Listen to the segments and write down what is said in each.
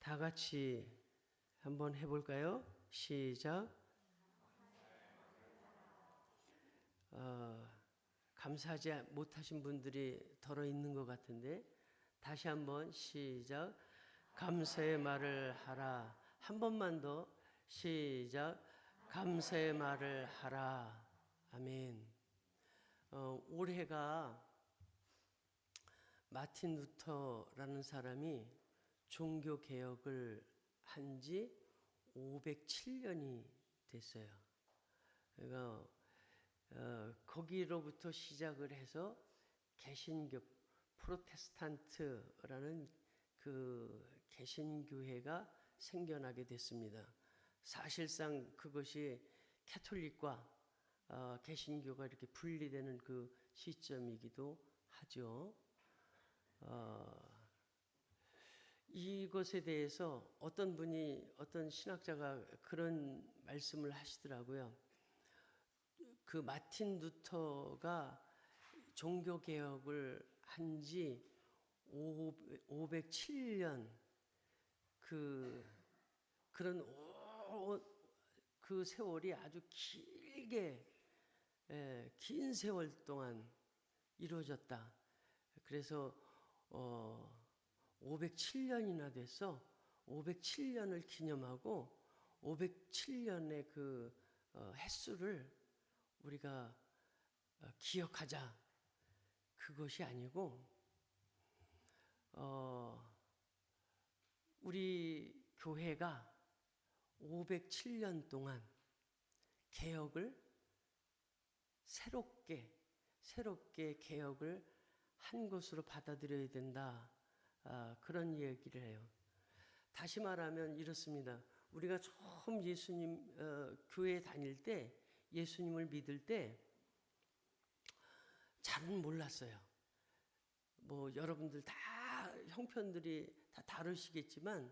다 같이 한번 해볼까요? 시작. 감사하지 못하신 분들이 덜어 있는 것 같은데 다시 한번 시작. 감사의 말을 하라. 한 번만 더 시작. 감사의 말을 하라. 아멘. 올해가 마틴 루터라는 사람이 종교 개혁을 한 지 507년이 됐어요. 그러니까 거기로부터 시작을 해서 개신교 프로테스탄트라는 그 개신교회가 생겨나게 됐습니다. 사실상 그것이 캐톨릭과 개신교가 이렇게 분리되는 그 시점이기도 하죠. 이것에 대해서 어떤 분이, 어떤 신학자가 그런 말씀을 하시더라고요. 그 마틴 루터가 종교개혁을 한 지 507년 그런 그 세월이 아주 길게, 긴 세월 동안 이루어졌다. 그래서 507년이나 돼서 507년을 기념하고 507년의 그 횟수를 우리가 기억하자. 그것이 아니고 우리 교회가 507년 동안 개혁을 새롭게 개혁을 한 것으로 받아들여야 된다. 그런 얘기를 해요. 다시 말하면 이렇습니다. 우리가 처음 예수님 교회에 다닐 때, 예수님을 믿을 때 잘은 몰랐어요. 뭐 여러분들 다 형편들이 다 다르시겠지만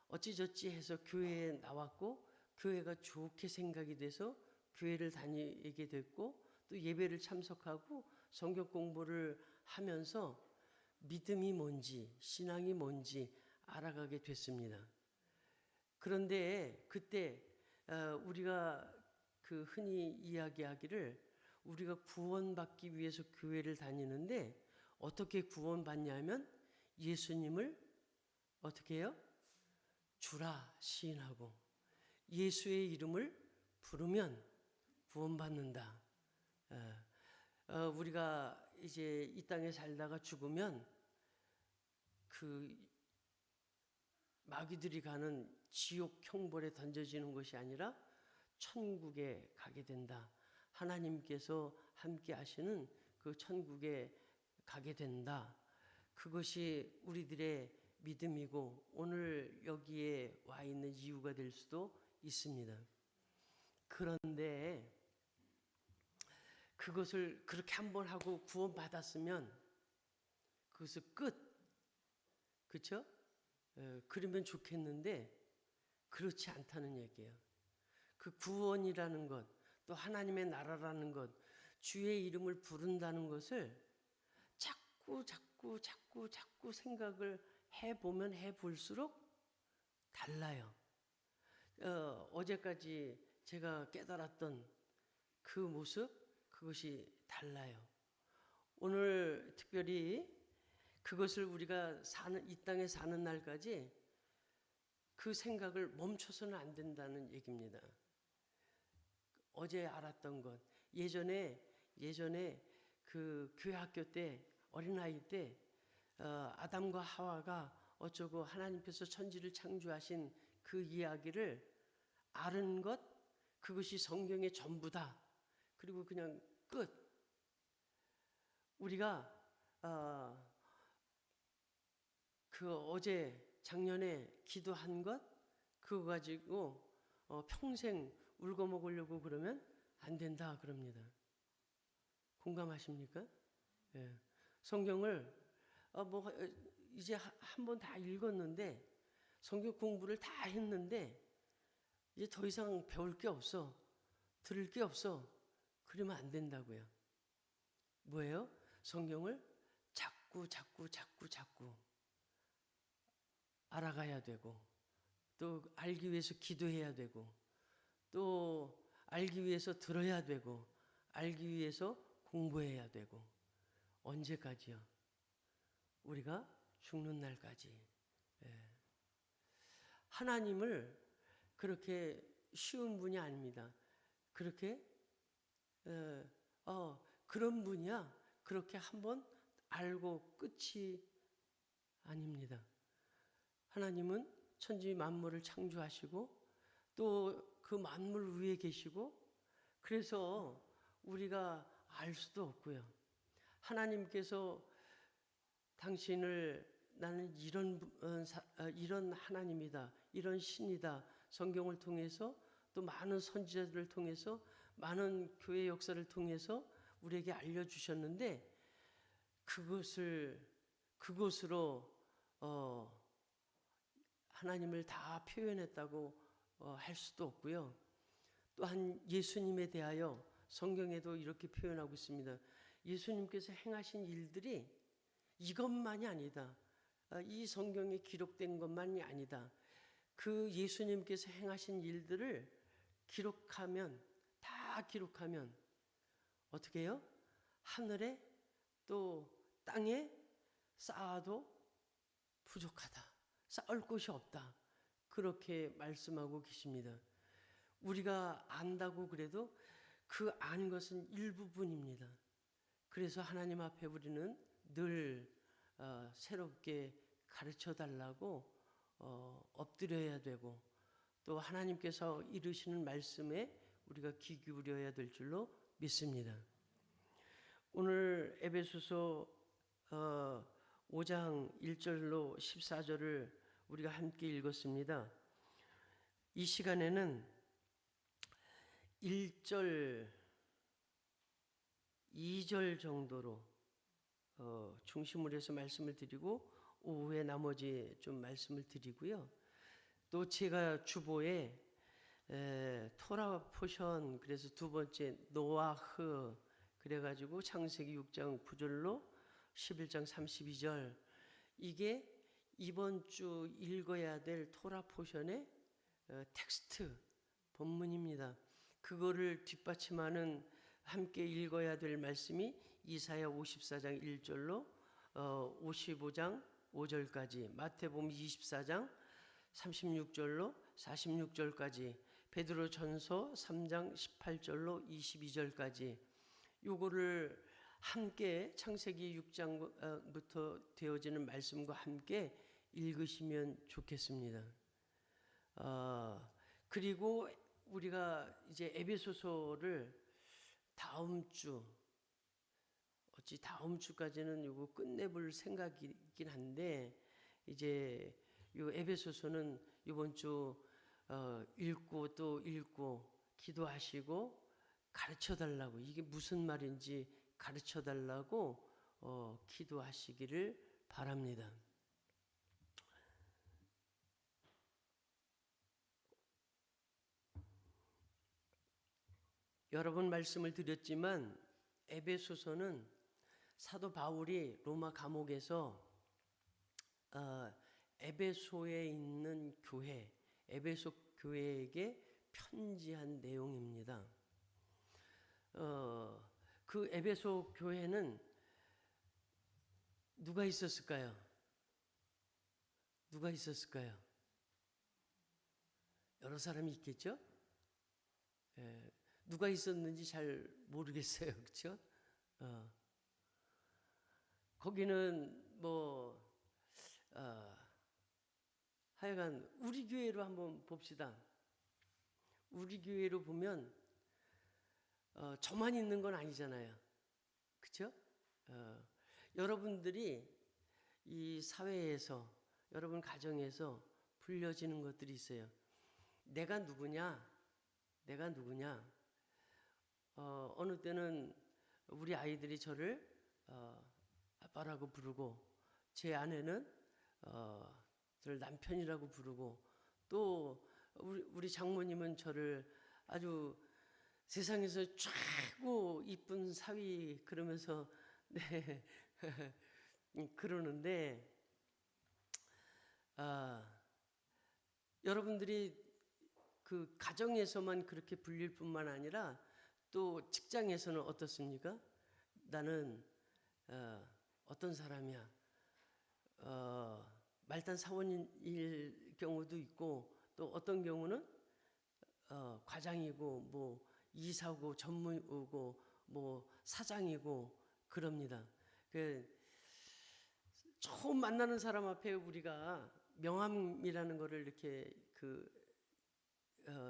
어찌저찌 해서 교회에 나왔고 교회가 좋게 생각이 돼서 교회를 다니게 됐고 또 예배를 참석하고 성경 공부를 하면서 믿음이 뭔지, 신앙이 뭔지 알아가게 됐습니다. 그런데 그때 우리가 그 흔히 이야기하기를 우리가 구원받기 위해서 교회를 다니는데 어떻게 구원받냐면 예수님을 어떻게 해요? 주라 시인하고 예수의 이름을 부르면 구원받는다. 우리가 이제 이 땅에 살다가 죽으면 그 마귀들이 가는 지옥 형벌에 던져지는 것이 아니라 천국에 가게 된다. 하나님께서 함께 하시는 그 천국에 가게 된다. 그것이 우리들의 믿음이고 오늘 여기에 와 있는 이유가 될 수도 있습니다. 그런데 그것을 그렇게 한번 하고 구원받았으면 그것을 끝. 그렇죠? 그러면 좋겠는데 그렇지 않다는 얘기예요. 그 구원이라는 것, 또 하나님의 나라라는 것, 주의 이름을 부른다는 것을 자꾸 생각을 해보면 해볼수록 달라요. 어제까지 제가 깨달았던 그 모습, 그것이 달라요. 오늘 특별히 그것을 우리가 이 땅에 사는 날까지 그 생각을 멈춰서는 안 된다는 얘기입니다. 어제 알았던 것, 예전에 그 교회 학교 때, 어린아이 때 아담과 하와가 어쩌고 하나님께서 천지를 창조하신 그 이야기를 아는 것, 그것이 성경의 전부다. 그리고 그냥 끝. 우리가 그 어제 작년에 기도한 것 그거 가지고 평생 울고 먹으려고 그러면 안 된다 그럽니다. 공감하십니까? 예. 성경을 이제 한 번 다 읽었는데 성경 공부를 다 했는데 이제 더 이상 배울 게 없어, 들을 게 없어. 그러면 안 된다고요. 뭐예요? 성경을 자꾸 알아가야 되고, 또 알기 위해서 기도해야 되고, 또 알기 위해서 들어야 되고, 알기 위해서 공부해야 되고, 언제까지요? 우리가 죽는 날까지. 예. 하나님을 그렇게 쉬운 분이 아닙니다. 그렇게 그런 분이야. 그렇게 한번 알고 끝이 아닙니다. 하나님은 천지 만물을 창조하시고 또 그 만물 위에 계시고, 그래서 우리가 알 수도 없고요. 하나님께서 당신을 나는 이런 하나님이다, 이런 신이다, 성경을 통해서 또 많은 선지자들을 통해서 많은 교회 역사를 통해서 우리에게 알려주셨는데, 그것으로 하나님을 다 표현했다고 할 수도 없고요. 또한 예수님에 대하여 성경에도 이렇게 표현하고 있습니다. 예수님께서 행하신 일들이 이것만이 아니다. 이 성경에 기록된 것만이 아니다. 그 예수님께서 행하신 일들을 다 기록하면 어떻게 해요? 하늘에 또 땅에 쌓아도 부족하다. 쌓을 곳이 없다. 그렇게 말씀하고 계십니다. 우리가 안다고 그래도 그 아는 것은 일부분입니다. 그래서 하나님 앞에 우리는 늘 새롭게 가르쳐 달라고 엎드려야 되고, 또 하나님께서 이루시는 말씀에 우리가 귀 기울여야 될 줄로 믿습니다. 오늘 에베소서 5장 1절로 14절을 우리가 함께 읽었습니다. 이 시간에는 1절, 2절 정도로 중심으로 해서 말씀을 드리고, 오후에 나머지 좀 말씀을 드리고요. 또 제가 주보에 토라 포션, 그래서 두 번째 노아흐, 그래가지고 창세기 6장 9절로 11장 32절, 이게 이번 주 읽어야 될 토라 포션의 텍스트 본문입니다. 그거를 뒷받침하는 함께 읽어야 될 말씀이 이사야 54장 1절로 55장 5절까지, 마태복음 24장 36절로 46절까지, 베드로전서 3장 18절로 22절까지, 요거를 함께 창세기 6장부터 되어지는 말씀과 함께 읽으시면 좋겠습니다. 그리고 우리가 이제 에베소서를 다음 주까지는 이거 끝내볼 생각이긴 한데, 이제 이 에베소서는 이번 주 읽고 또 읽고 기도하시고 가르쳐 달라고, 이게 무슨 말인지 가르쳐 달라고 기도하시기를 바랍니다. 여러 번 말씀을 드렸지만 에베소서는 사도 바울이 로마 감옥에서 에베소에 있는 교회, 에베소 교회에게 편지한 내용입니다. 그 에베소 교회는 누가 있었을까요? 누가 있었을까요? 여러 사람이 있겠죠? 누가 있었는지 잘 모르겠어요. 그렇죠? 거기는 하여간 우리 교회로 한번 봅시다. 우리 교회로 보면 저만 있는 건 아니잖아요. 그렇죠? 여러분들이 이 사회에서, 여러분 가정에서 불려지는 것들이 있어요. 내가 누구냐? 어느 때는 우리 아이들이 저를 아빠라고 부르고, 제 아내는 저를 남편이라고 부르고, 또 우리 장모님은 저를 아주 세상에서 최고 이쁜 사위 그러면서 그러는데 여러분들이 그 가정에서만 그렇게 불릴 뿐만 아니라 또 직장에서는 어떻습니까? 나는 어떤 사람이야? 말단 사원일 경우도 있고 또 어떤 경우는 과장이고 뭐 이사고 전무고 뭐 사장이고 그럽니다. 그 처음 만나는 사람 앞에 우리가 명함이라는 거를 이렇게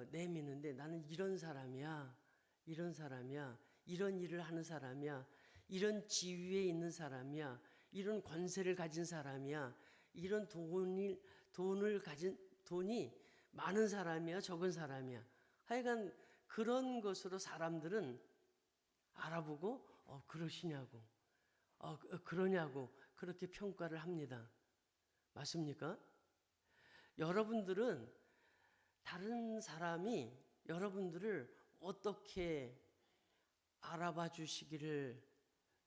내미는데 나는 이런 사람이야, 이런 사람이야, 이런 일을 하는 사람이야, 이런 지위에 있는 사람이야, 이런 권세를 가진 사람이야, 이런 돈을 가진 돈이 많은 사람이야, 적은 사람이야. 하여간 그런 것으로 사람들은 알아보고 그러시냐고, 그러냐고 그렇게 평가를 합니다. 맞습니까? 여러분들은 다른 사람이 여러분들을 어떻게 알아봐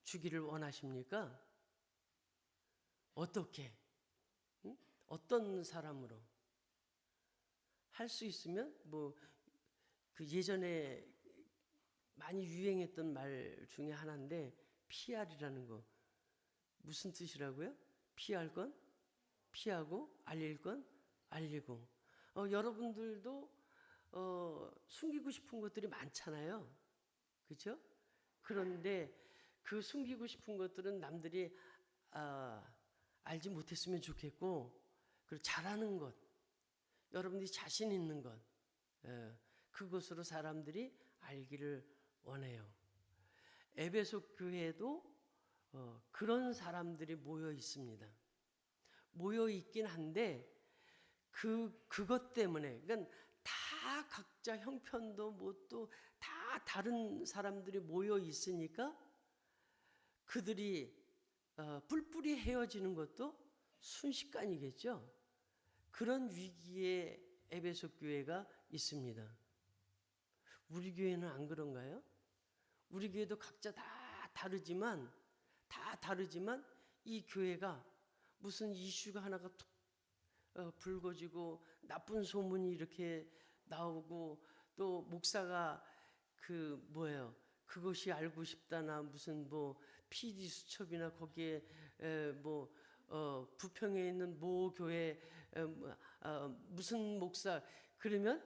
주기를 원하십니까? 어떻게? 응? 어떤 사람으로? 할 수 있으면 뭐 그 예전에 많이 유행했던 말 중에 하나인데 PR이라는 거 무슨 뜻이라고요? 피할 건 피하고 알릴 건 알리고. 여러분들도 숨기고 싶은 것들이 많잖아요. 그렇죠? 그런데 그 숨기고 싶은 것들은 남들이 알지 못했으면 좋겠고, 그리고 잘하는 것, 여러분들이 자신 있는 것, 그것으로 사람들이 알기를 원해요. 에베소 교회에도 그런 사람들이 모여 있습니다. 모여 있긴 한데 그것 때문에, 그러니까 다 각자 형편도 뭐 또 다 다른 사람들이 모여 있으니까 그들이 뿔뿔이 헤어지는 것도 순식간이겠죠. 그런 위기에 에베소 교회가 있습니다. 우리 교회는 안 그런가요? 우리 교회도 각자 다 다르지만 이 교회가 무슨 이슈가 하나가 툭 불거지고 나쁜 소문이 이렇게 나오고 또 목사가 그것이 알고 싶다나 무슨 뭐 PD 수첩이나 거기에 부평에 있는 모 교회 무슨 목사 그러면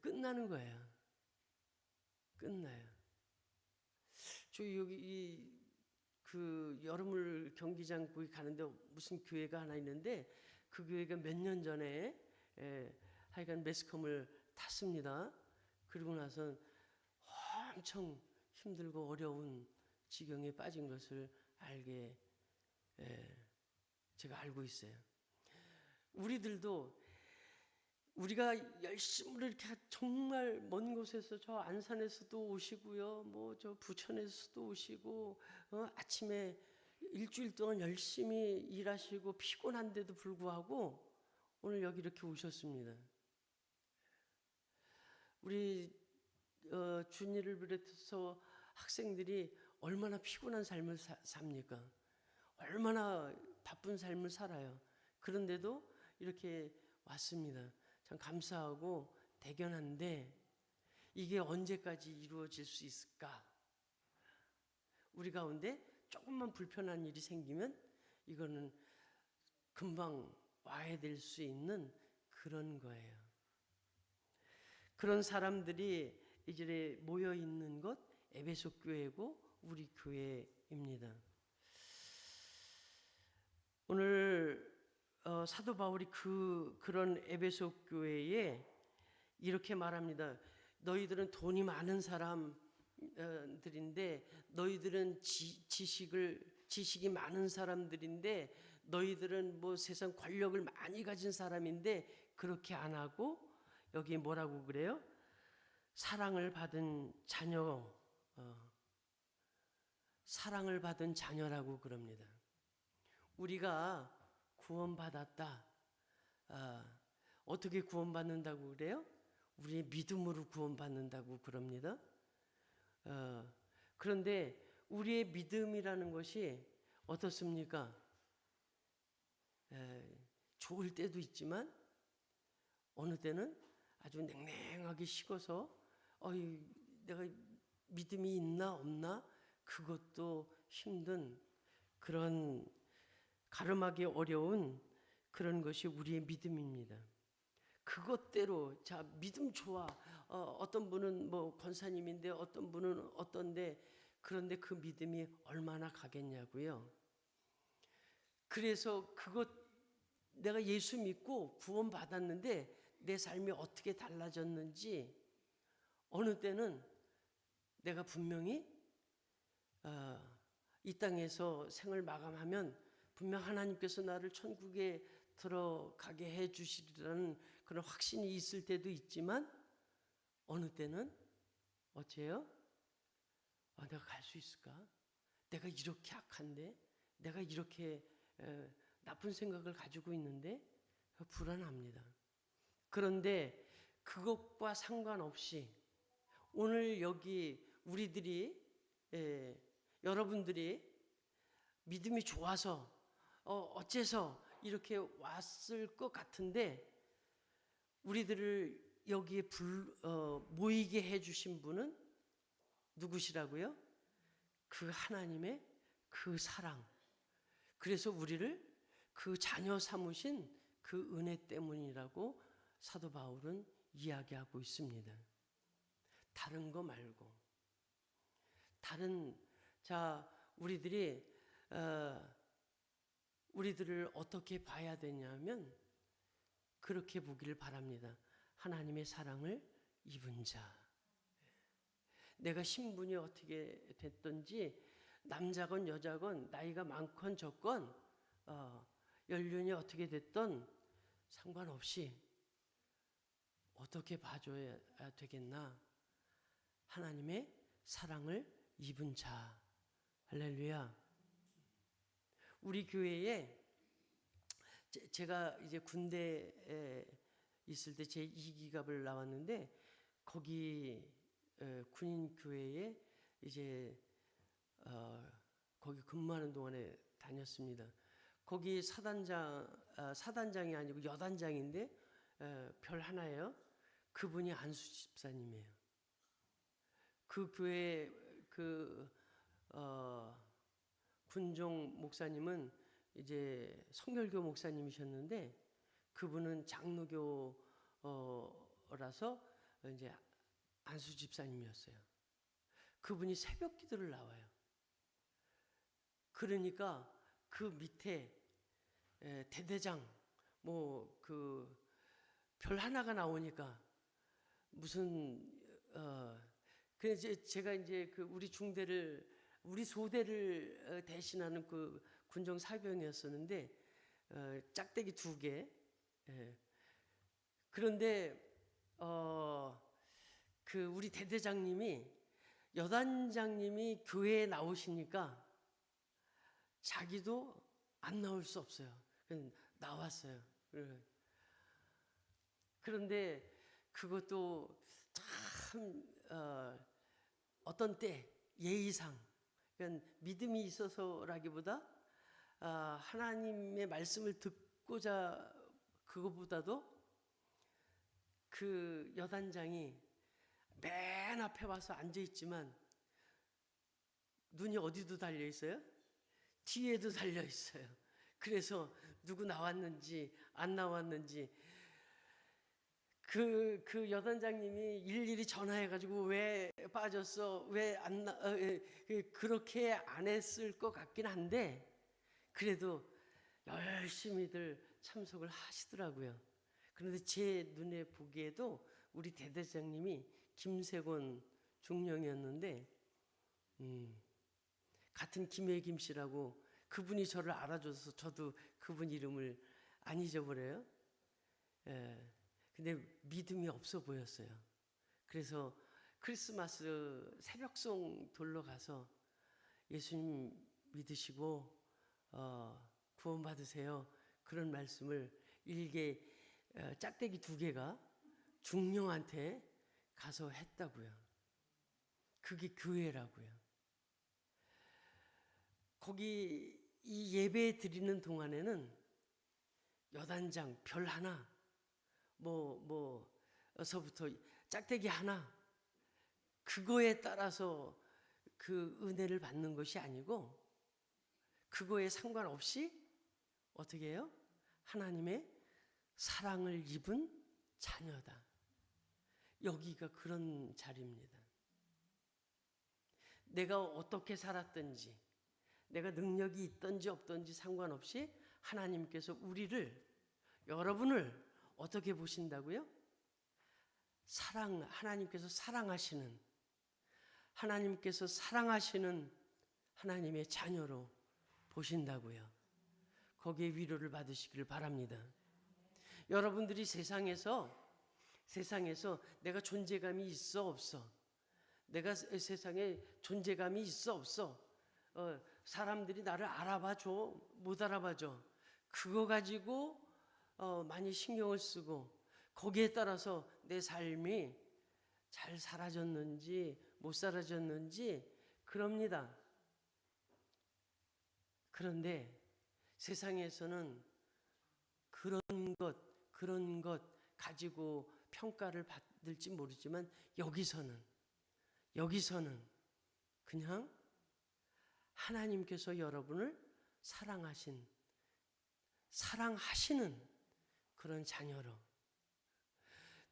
끝나는 거예요. 끝나요. 저 여기 여름을 경기장 거기 가는데 무슨 교회가 하나 있는데 그 교회가 몇 년 전에 하여간 매스컴을 탔습니다. 그러고 나서 엄청 힘들고 어려운 지경에 빠진 것을 제가 알고 있어요. 우리가 열심히 이렇게 정말 먼 곳에서 저 안산에서도 오시고요, 뭐 저 부천에서도 오시고 아침에 일주일 동안 열심히 일하시고 피곤한데도 불구하고 오늘 여기 이렇게 오셨습니다. 우리 준이를 비롯해서 학생들이 얼마나 피곤한 삶을 삽니까? 얼마나 바쁜 삶을 살아요. 그런데도 이렇게 왔습니다. 참 감사하고 대견한데 이게 언제까지 이루어질 수 있을까? 우리 가운데 조금만 불편한 일이 생기면 이거는 금방 와야 될 수 있는 그런 거예요. 그런 사람들이 이제 모여 있는 곳 에베소 교회고 우리 교회입니다. 오늘 사도 바울이 그런 에베소 교회에 이렇게 말합니다. 너희들은 돈이 많은 사람들인데, 너희들은 지식이 많은 사람들인데, 너희들은 뭐 세상 권력을 많이 가진 사람인데 그렇게 안 하고 여기 뭐라고 그래요? 사랑을 받은 자녀라고 그럽니다. 우리가 구원받았다. 어떻게 구원받는다고 그래요? 우리의 믿음으로 구원받는다고 그럽니다. 그런데 우리의 믿음이라는 것이 어떻습니까? 좋을 때도 있지만 어느 때는 아주 냉랭하게 식어서 어이 내가 믿음이 있나 없나 그것도 힘든 그런 가름하기 어려운 그런 것이 우리의 믿음입니다. 그것대로 자 믿음 좋아. 어떤 분은 뭐 권사님인데 어떤 분은 어떤데 그런데 그 믿음이 얼마나 가겠냐고요. 그래서 그것 내가 예수 믿고 구원 받았는데 내 삶이 어떻게 달라졌는지 어느 때는 내가 분명히 이 땅에서 생을 마감하면 분명 하나님께서 나를 천국에 들어가게 해 주시리라는 그런 확신이 있을 때도 있지만 어느 때는 어째요? 내가 갈 수 있을까? 내가 이렇게 악한데? 내가 이렇게 나쁜 생각을 가지고 있는데? 불안합니다. 그런데 그것과 상관없이 오늘 여기 우리들이 여러분들이 믿음이 좋아서 어째서 이렇게 왔을 것 같은데 우리들을 여기에 모이게 해주신 분은 누구시라고요? 그 하나님의 그 사랑. 그래서 우리를 그 자녀 삼으신 그 은혜 때문이라고 사도 바울은 이야기하고 있습니다. 다른 거 말고. 자 우리들을 어떻게 봐야 되냐면 그렇게 보기를 바랍니다. 하나님의 사랑을 입은 자. 내가 신분이 어떻게 됐든지 남자건 여자건 나이가 많건 적건 연륜이 어떻게 됐든 상관없이 어떻게 봐줘야 되겠나? 하나님의 사랑을 입은 자. 할렐루야. 우리 교회에 제가 이제 군대에 있을 때 제 2기갑을 나왔는데 거기 군인 교회에 이제 거기 근무하는 동안에 다녔습니다. 거기 사단장이 아니고 여단장인데 별 하나예요. 그분이 안수 집사님이에요. 그 교회 군종 목사님은 이제 성결교 목사님이셨는데 그분은 장로교라서 이제 안수 집사님이었어요. 그분이 새벽 기도를 나와요. 그러니까 그 밑에 대대장 뭐 그 별 하나가 나오니까 무슨 그래서 제가 이제 그 우리 소대를 대신하는 그 군정 사병이었었는데 짝대기 2개. 그런데 그 우리 대대장님이 여단장님이 교회에 나오시니까 자기도 안 나올 수 없어요. 나왔어요. 그런데 그것도 참 어떤 때 예의상 그러니까 믿음이 있어서라기보다 하나님의 말씀을 듣고자 그것보다도 그 여단장이 맨 앞에 와서 앉아 있지만 눈이 어디도 달려 있어요? 뒤에도 달려 있어요. 그래서 누구 나왔는지 안 나왔는지 그 여단장님이 일일이 전화해가지고 왜 빠졌어? 왜 안 그렇게 안 했을 것 같긴 한데 그래도 열심히들 참석을 하시더라고요. 그런데 제 눈에 보기에도 우리 대대장님이 김세곤 중령이었는데 같은 김혜김 씨라고 그분이 저를 알아줘서 저도 그분 이름을 안 잊어버려요. 근데 믿음이 없어 보였어요. 그래서 크리스마스 새벽송 돌러 가서 예수님 믿으시고 구원 받으세요. 그런 말씀을 일개 짝대기 2개가 중령한테 가서 했다고요. 그게 교회라고요. 거기 이 예배 드리는 동안에는 여단장 별 하나 어서부터 짝대기 하나, 그거에 따라서 그 은혜를 받는 것이 아니고, 그거에 상관없이 어떻게 해요? 하나님의 사랑을 입은 자녀다. 여기가 그런 자리입니다. 내가 어떻게 살았든지, 내가 능력이 있든지 없든지 상관없이 하나님께서 여러분을 어떻게 보신다고요? 하나님께서 사랑하시는 하나님의 자녀로 보신다고요. 거기에 위로를 받으시기를 바랍니다. 여러분들이 세상에서 내가 존재감이 있어 없어, 내가 세상에 존재감이 있어 없어, 사람들이 나를 알아봐줘 못 알아봐줘, 그거 가지고 많이 신경을 쓰고 거기에 따라서 내 삶이 잘 사라졌는지 못 사라졌는지 그럽니다. 그런데 세상에서는 그런 것 가지고 평가를 받을지 모르지만 여기서는 그냥 하나님께서 여러분을 사랑하시는 그런 자녀로,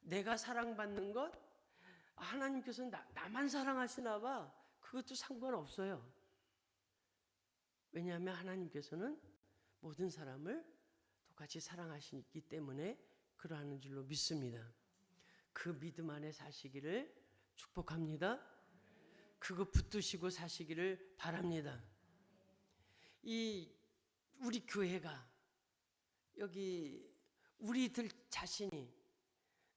내가 사랑받는 것, 하나님께서는 나만 사랑하시나 봐, 그것도 상관없어요. 왜냐하면 하나님께서는 모든 사람을 똑같이 사랑하시기 때문에 그러하는 줄로 믿습니다. 그 믿음 안에 사시기를 축복합니다. 그거 붙드시고 사시기를 바랍니다. 우리 교회가, 여기 우리들 자신이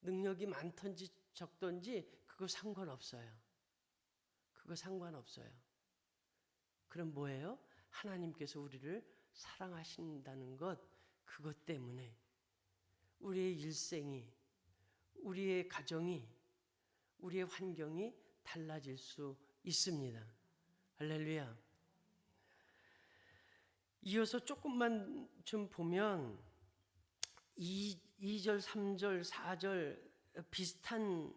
능력이 많든지 적든지 그거 상관없어요. 그럼 뭐예요? 하나님께서 우리를 사랑하신다는 것, 그것 때문에 우리의 일생이, 우리의 가정이, 우리의 환경이 달라질 수 있습니다. 할렐루야. 이어서 조금만 좀 보면 2절, 3절, 4절 비슷한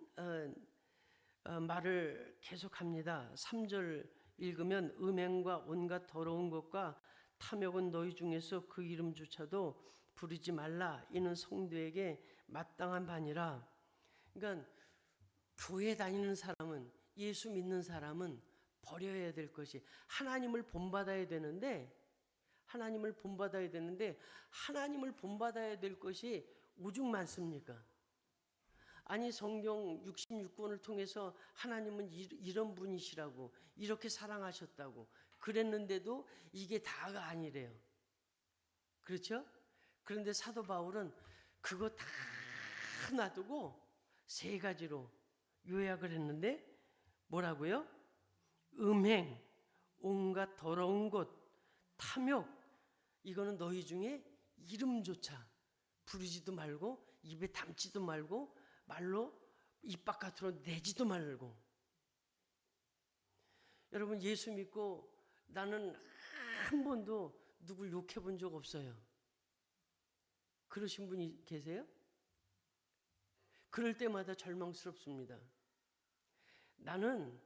말을 계속합니다. 3절 읽으면 음행과 온갖 더러운 것과 탐욕은 너희 중에서 그 이름조차도 부르지 말라. 이는 성도에게 마땅한 바니라. 그러니까 교회 다니는 사람은, 예수 믿는 사람은 버려야 될 것이, 하나님을 본받아야 되는데 하나님을 본받아야 될 것이 오죽 많습니까? 아니, 성경 66권을 통해서 하나님은 이런 분이시라고, 이렇게 사랑하셨다고 그랬는데도 이게 다가 아니래요. 그렇죠? 그런데 사도 바울은 그거 다 놔두고 3가지로 요약을 했는데 뭐라고요? 음행, 온갖 더러운 것, 탐욕, 이거는 너희 중에 이름조차 부르지도 말고 입에 담지도 말고 말로 입 바깥으로 내지도 말고. 여러분, 예수 믿고 나는 한 번도 누굴 욕해 본 적 없어요. 그러신 분이 계세요? 그럴 때마다 절망스럽습니다. 나는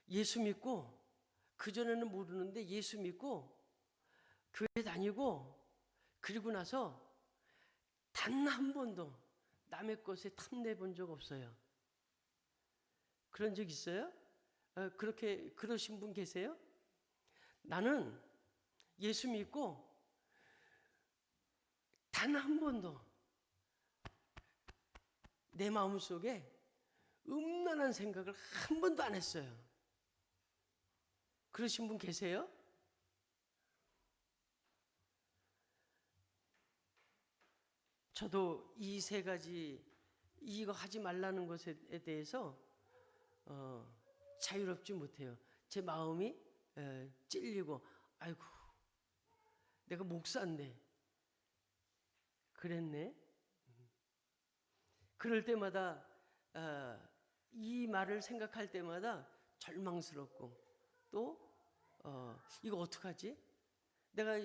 예수 믿고, 그전에는 모르는데 예수 믿고 교회 다니고 그리고 나서 단 한 번도 남의 것에 탐내 본 적 없어요. 그런 적 있어요? 그러신 분 계세요? 나는 예수 믿고 단 한 번도 내 마음속에 음란한 생각을 한 번도 안 했어요. 그러신 분 계세요? 저도 이 3가지, 이거 하지 말라는 것에 대해서 자유롭지 못해요. 제 마음이 찔리고, 아이고, 내가 목사인데 그랬네. 그럴 때마다 이 말을 생각할 때마다 절망스럽고, 또 이거 어떡하지? 내가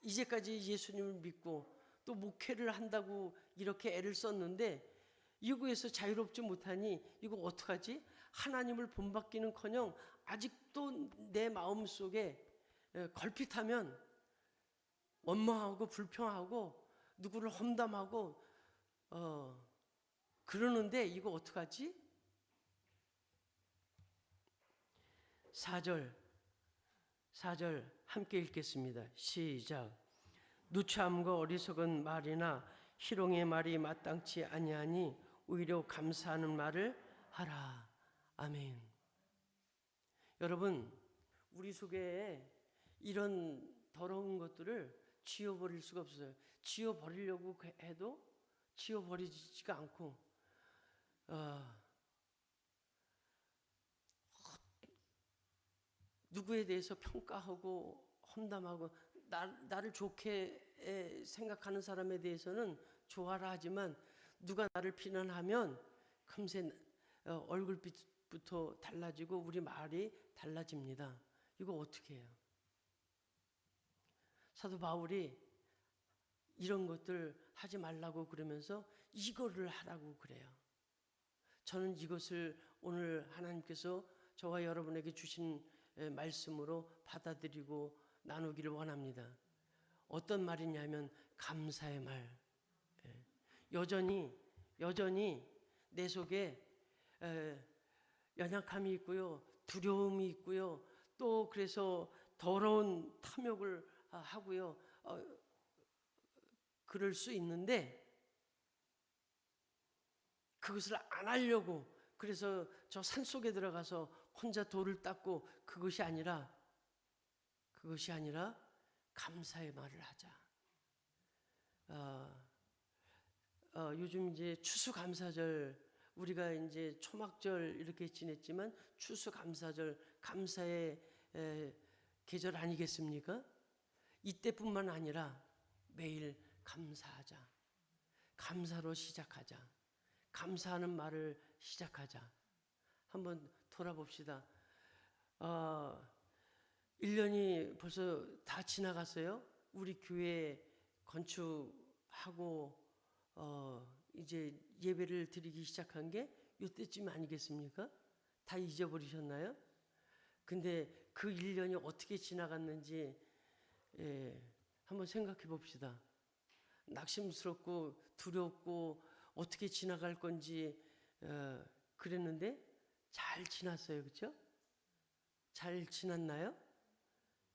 이제까지 예수님을 믿고 또 목회를 한다고 이렇게 애를 썼는데 이거에서 자유롭지 못하니 이거 어떡하지? 하나님을 본받기는커녕 아직도 내 마음속에 걸핏하면 원망하고 불평하고 누구를 험담하고 그러는데 이거 어떡하지? 4절 함께 읽겠습니다. 시작. 누추함과 어리석은 말이나 희롱의 말이 마땅치 아니하니 오히려 감사하는 말을 하라. 아멘. 여러분, 우리 속에 이런 더러운 것들을 지워버릴 수가 없어요. 지워버리려고 해도 지워버리지가 않고 누구에 대해서 평가하고 험담하고 나를 좋게 생각하는 사람에 대해서는 좋아라 하지만 누가 나를 비난하면 금세 얼굴빛부터 달라지고 우리 말이 달라집니다. 이거 어떻게 해요? 사도 바울이 이런 것들 하지 말라고 그러면서 이거를 하라고 그래요. 저는 이것을 오늘 하나님께서 저와 여러분에게 주신 말씀으로 받아들이고 나누기를 원합니다. 어떤 말이냐면 감사의 말. 여전히 내 속에 연약함이 있고요, 두려움이 있고요, 또 그래서 더러운 탐욕을 하고요, 그럴 수 있는데 그것을 안 하려고 그래서 저 산속에 들어가서 혼자 돌을 닦고 그것이 아니라 감사의 말을 하자. 요즘 이제 추수감사절 우리가 이제 초막절 이렇게 지냈지만 추수감사절 감사의 계절 아니겠습니까? 이때뿐만 아니라 매일 감사하자. 감사로 시작하자. 감사하는 말을 시작하자. 한번 돌아봅시다. 1년이 벌써 다 지나갔어요. 우리 교회 건축하고 이제 예배를 드리기 시작한 게 이때쯤 아니겠습니까? 다 잊어버리셨나요? 근데 그 1년이 어떻게 지나갔는지 한번 생각해 봅시다. 낙심스럽고 두렵고 어떻게 지나갈 건지 그랬는데 잘 지났어요. 그렇죠? 잘 지났나요?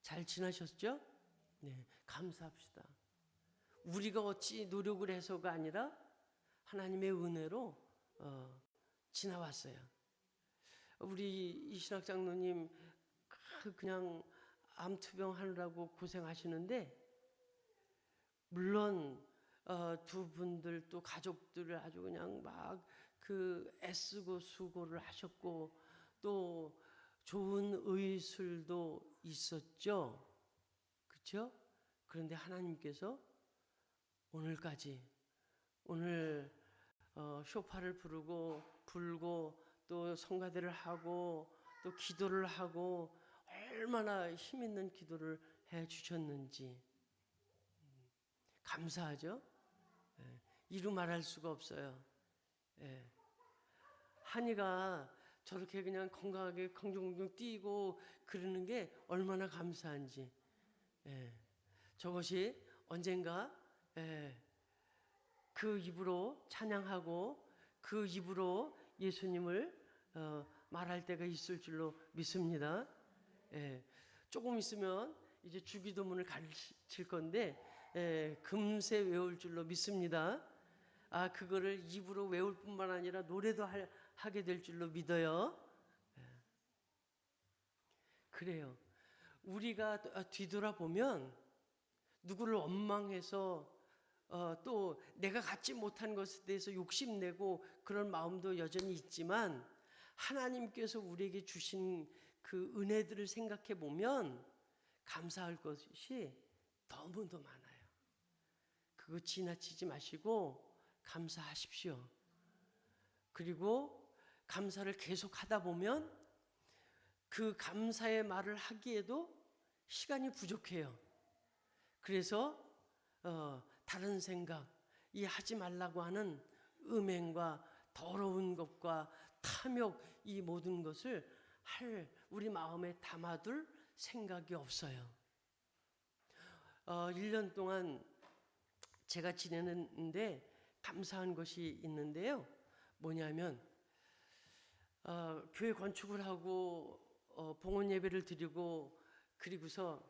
잘 지나셨죠? 네, 감사합시다. 우리가 어찌 노력을 해서가 아니라 하나님의 은혜로 지나왔어요. 우리 이신학 장로님 그냥 암투병 하느라고 고생하시는데 물론 두 분들 또 가족들을 아주 그냥 막 그 애쓰고 수고를 하셨고 또 좋은 의술도 있었죠. 그렇죠? 그런데 하나님께서 오늘 쇼파를 불고 또 성가대를 하고 또 기도를 하고 얼마나 힘 있는 기도를 해 주셨는지 감사하죠. 이루 말할 수가 없어요. 한이가 저렇게 그냥 건강하게 긍정긍정 뛰고 그러는 게 얼마나 감사한지. 저것이 언젠가 그 입으로 찬양하고 그 입으로 예수님을 말할 때가 있을 줄로 믿습니다. 조금 있으면 이제 주기도문을 가르칠 건데 금세 외울 줄로 믿습니다. 그거를 입으로 외울 뿐만 아니라 노래도 하게 될 줄로 믿어요. 그래요. 우리가 뒤돌아보면 누구를 원망해서 또 내가 갖지 못한 것에 대해서 욕심내고 그런 마음도 여전히 있지만 하나님께서 우리에게 주신 그 은혜들을 생각해 보면 감사할 것이 너무도 많아요. 그거 지나치지 마시고 감사하십시오. 그리고 감사를 계속 하다 보면 그 감사의 말을 하기에도 시간이 부족해요. 그래서 다른 생각, 이 하지 말라고 하는 음행과 더러운 것과 탐욕, 이 모든 것을 우리 마음에 담아둘 생각이 없어요. 1년 동안 제가 지내는데 감사한 것이 있는데요. 뭐냐면 교회 건축을 하고 봉헌 예배를 드리고 그리고서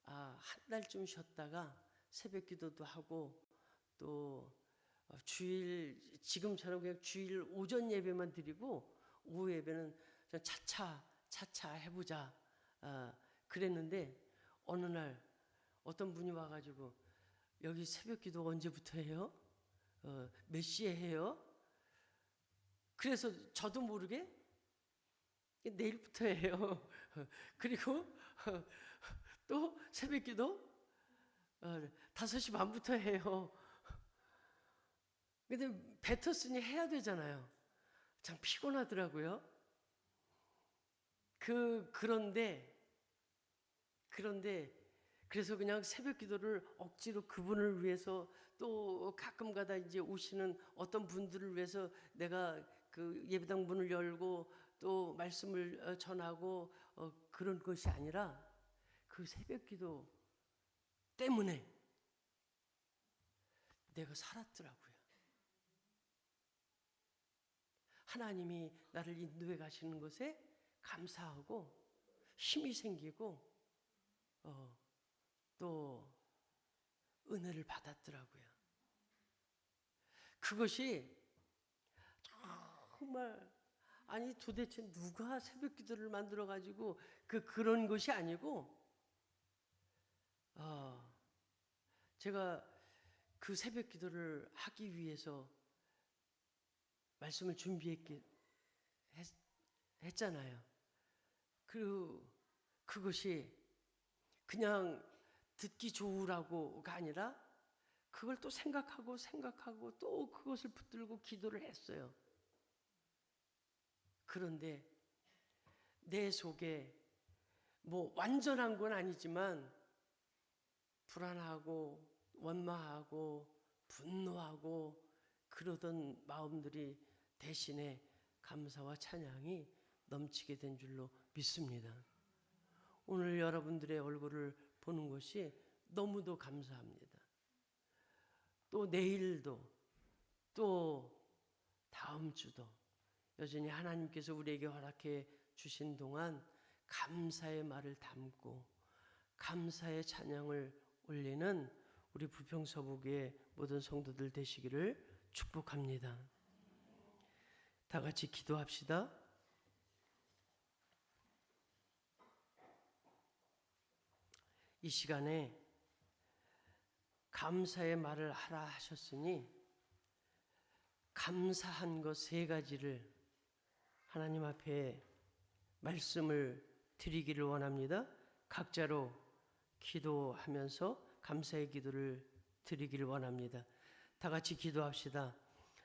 한 달쯤 쉬었다가 새벽 기도도 하고 또 주일 지금처럼 그냥 주일 오전 예배만 드리고 오후 예배는 차차 해보자 그랬는데 어느 날 어떤 분이 와가지고 여기 새벽 기도 언제부터 해요? 몇 시에 해요? 그래서 저도 모르게 내일부터 해요. 그리고 또 새벽 기도 5시 반부터 해요. 근데 뱉었으니 해야 되잖아요. 참 피곤하더라고요. 그런데 그래서 그냥 새벽 기도를 억지로 그분을 위해서 또 가끔가다 이제 오시는 어떤 분들을 위해서 내가 그 예배당 문을 열고 또 말씀을 전하고 그런 것이 아니라 그 새벽 기도 때문에 내가 살았더라고요. 하나님이 나를 인도해 가시는 것에 감사하고 힘이 생기고 또 은혜를 받았더라고요. 그것이 정말 아니 도대체 누가 새벽 기도를 만들어 가지고 그런 것이 아니고 제가 그 새벽 기도를 하기 위해서 말씀을 준비했잖아요. 그것이 그냥 듣기 좋으라고가 아니라 그걸 또 생각하고 또 그것을 붙들고 기도를 했어요. 그런데 내 속에 뭐 완전한 건 아니지만 불안하고 원망하고 분노하고 그러던 마음들이 대신에 감사와 찬양이 넘치게 된 줄로 믿습니다. 오늘 여러분들의 얼굴을 보는 것이 너무도 감사합니다. 또 내일도 또 다음 주도 여전히 하나님께서 우리에게 허락해 주신 동안 감사의 말을 담고 감사의 찬양을 올리는 우리 부평서북의 모든 성도들 되시기를 축복합니다. 다 같이 기도합시다. 이 시간에 감사의 말을 하라 하셨으니 감사한 것 3가지를 하나님 앞에 말씀을 드리기를 원합니다. 각자로 기도하면서 감사의 기도를 드리기를 원합니다. 다 같이 기도합시다.